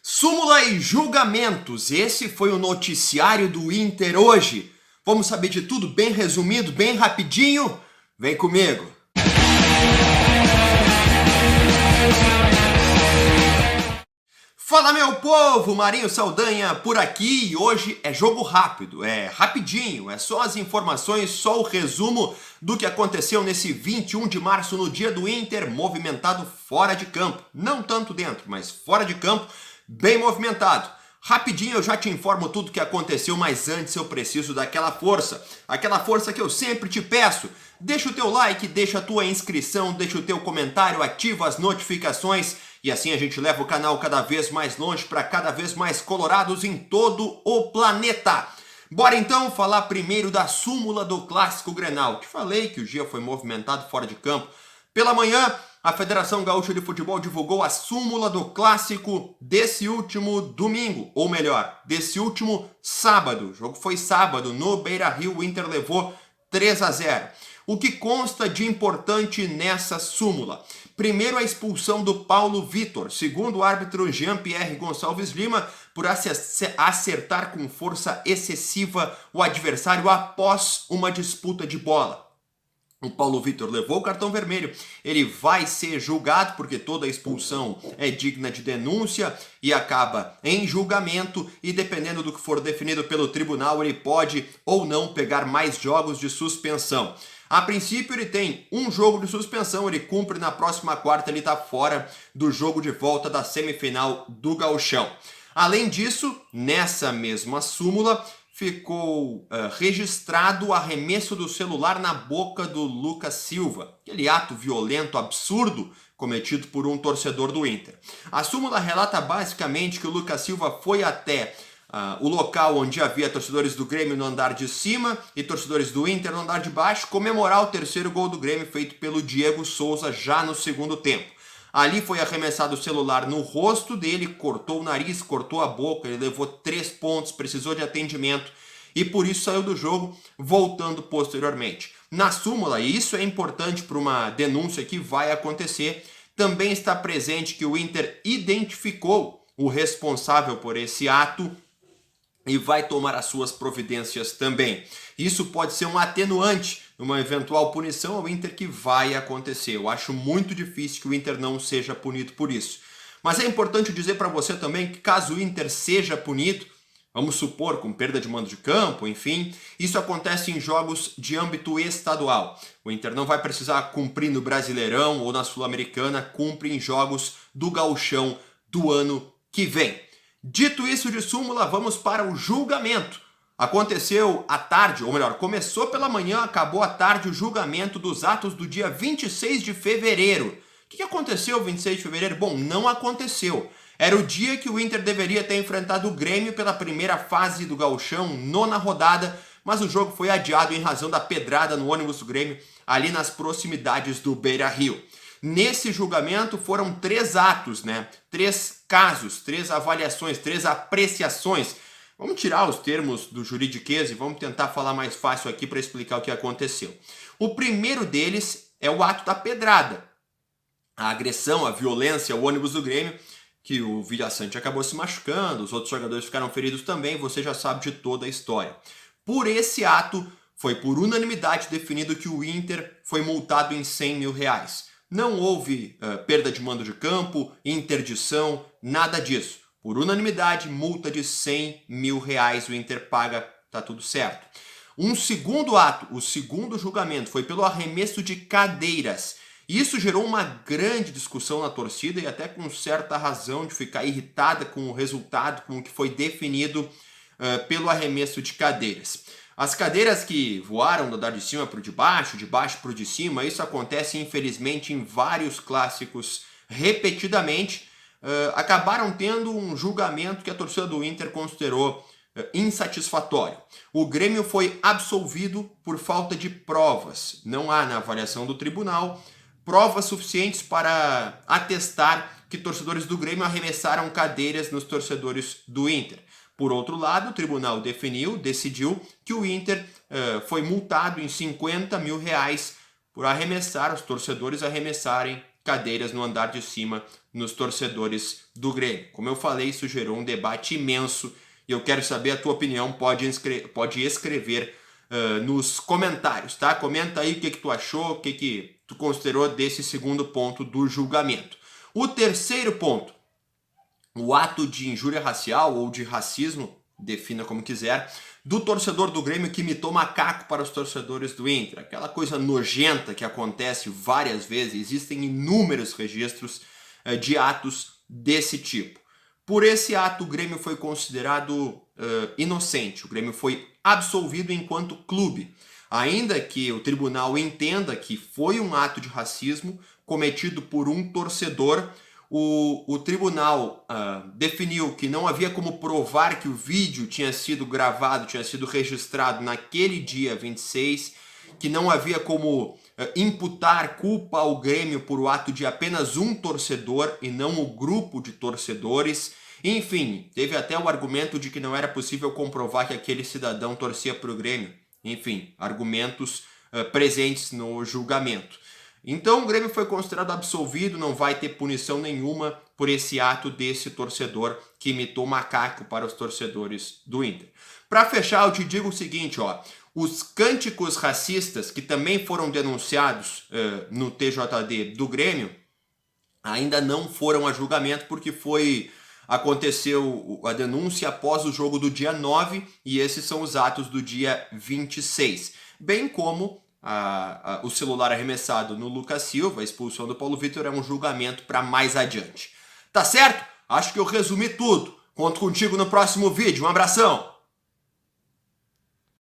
Súmula e julgamentos. Esse foi o noticiário do Inter hoje. Vamos saber de tudo bem resumido, bem rapidinho? Vem comigo. Fala, meu povo, Marinho Saldanha por aqui, e hoje é jogo rápido, é rapidinho, é só as informações, só o resumo do que aconteceu nesse 21 de março, no dia do Inter, movimentado fora de campo, não tanto dentro, mas fora de campo, bem movimentado. Rapidinho eu já te informo tudo o que aconteceu, mas antes eu preciso daquela força que eu sempre te peço. Deixa o teu like, deixa a tua inscrição, deixa o teu comentário, ativa as notificações e assim a gente leva o canal cada vez mais longe para cada vez mais colorados em todo o planeta. Bora então falar primeiro da súmula do Clássico Grenal. Te falei que o dia foi movimentado fora de campo. Pela manhã, a Federação Gaúcha de Futebol divulgou a súmula do Clássico desse último domingo, ou melhor, desse último sábado. O jogo foi sábado, no Beira-Rio, o Inter levou 3-0. O que consta de importante nessa súmula? Primeiro, a expulsão do Paulo Vitor, segundo o árbitro Jean-Pierre Gonçalves Lima, por acertar com força excessiva o adversário após uma disputa de bola. O Paulo Vitor levou o cartão vermelho, ele vai ser julgado porque toda expulsão é digna de denúncia e acaba em julgamento, e dependendo do que for definido pelo tribunal, ele pode ou não pegar mais jogos de suspensão. A princípio ele tem um jogo de suspensão, ele cumpre na próxima quarta, ele está fora do jogo de volta da semifinal do Gauchão. Além disso, nessa mesma súmula, ficou registrado o arremesso do celular na boca do Lucas Silva, aquele ato violento, absurdo, cometido por um torcedor do Inter. A súmula relata basicamente que o Lucas Silva foi até o local onde havia torcedores do Grêmio no andar de cima e torcedores do Inter no andar de baixo, comemorar o terceiro gol do Grêmio feito pelo Diego Souza já no segundo tempo. Ali foi arremessado o celular no rosto dele, cortou o nariz, cortou a boca, ele levou 3 pontos, precisou de atendimento e por isso saiu do jogo, voltando posteriormente. Na súmula, e isso é importante para uma denúncia que vai acontecer, também está presente que o Inter identificou o responsável por esse ato e vai tomar as suas providências também. Isso pode ser um atenuante numa eventual punição ao Inter que vai acontecer. Eu acho muito difícil que o Inter não seja punido por isso. Mas é importante dizer para você também que caso o Inter seja punido, vamos supor com perda de mando de campo, enfim, isso acontece em jogos de âmbito estadual. O Inter não vai precisar cumprir no Brasileirão ou na Sul-Americana, cumpre em jogos do Gauchão do ano que vem. Dito isso de súmula, vamos para o julgamento. Aconteceu à tarde, ou melhor, começou pela manhã, acabou à tarde o julgamento dos atos do dia 26 de fevereiro. O que aconteceu 26 de fevereiro? Bom, não aconteceu. Era o dia que o Inter deveria ter enfrentado o Grêmio pela primeira fase do Gauchão, 9ª rodada, mas o jogo foi adiado em razão da pedrada no ônibus do Grêmio, ali nas proximidades do Beira-Rio. Nesse julgamento foram 3 atos, 3 casos, 3 avaliações, 3 apreciações. Vamos tirar os termos do juridiquês e vamos tentar falar mais fácil aqui para explicar o que aconteceu. O primeiro deles é o ato da pedrada. A agressão, a violência, o ônibus do Grêmio, que o Villaçante acabou se machucando, os outros jogadores ficaram feridos também, você já sabe de toda a história. Por esse ato, foi por unanimidade definido que o Inter foi multado em R$100 mil. Não houve perda de mando de campo, interdição, nada disso. Por unanimidade, multa de R$100 mil o Inter paga, tá tudo certo. Um segundo ato, o segundo julgamento, foi pelo arremesso de cadeiras. Isso gerou uma grande discussão na torcida e até com certa razão de ficar irritada com o resultado, com o que foi definido pelo arremesso de cadeiras. As cadeiras que voaram do andar de cima para o de baixo para o de cima, isso acontece infelizmente em vários clássicos repetidamente, acabaram tendo um julgamento que a torcida do Inter considerou insatisfatório. O Grêmio foi absolvido por falta de provas. Não há na avaliação do tribunal provas suficientes para atestar que torcedores do Grêmio arremessaram cadeiras nos torcedores do Inter. Por outro lado, o tribunal decidiu que o Inter foi multado em R$50 mil por arremessar, os torcedores arremessarem cadeiras no andar de cima nos torcedores do Grêmio. Como eu falei, isso gerou um debate imenso e eu quero saber a tua opinião. Pode escrever nos comentários, tá? Comenta aí o que tu achou, o que tu considerou desse segundo ponto do julgamento. O terceiro ponto, o ato de injúria racial ou de racismo, defina como quiser, do torcedor do Grêmio que imitou macaco para os torcedores do Inter. Aquela coisa nojenta que acontece várias vezes, existem inúmeros registros de atos desse tipo. Por esse ato, o Grêmio foi considerado inocente, o Grêmio foi absolvido enquanto clube, ainda que o tribunal entenda que foi um ato de racismo cometido por um torcedor. O tribunal definiu que não havia como provar que o vídeo tinha sido gravado, tinha sido registrado naquele dia 26, que não havia como imputar culpa ao Grêmio por o ato de apenas um torcedor e não o grupo de torcedores. Enfim, teve até o argumento de que não era possível comprovar que aquele cidadão torcia para o Grêmio. Enfim, argumentos presentes no julgamento. Então o Grêmio foi considerado absolvido, não vai ter punição nenhuma por esse ato desse torcedor que imitou macaco para os torcedores do Inter. Para fechar, eu te digo o seguinte, ó, os cânticos racistas que também foram denunciados no TJD do Grêmio ainda não foram a julgamento porque aconteceu a denúncia após o jogo do dia 9 e esses são os atos do dia 26, bem como o celular arremessado no Lucas Silva, a expulsão do Paulo Vitor, é um julgamento para mais adiante. Tá certo? Acho que eu resumi tudo. Conto contigo no próximo vídeo. Um abração!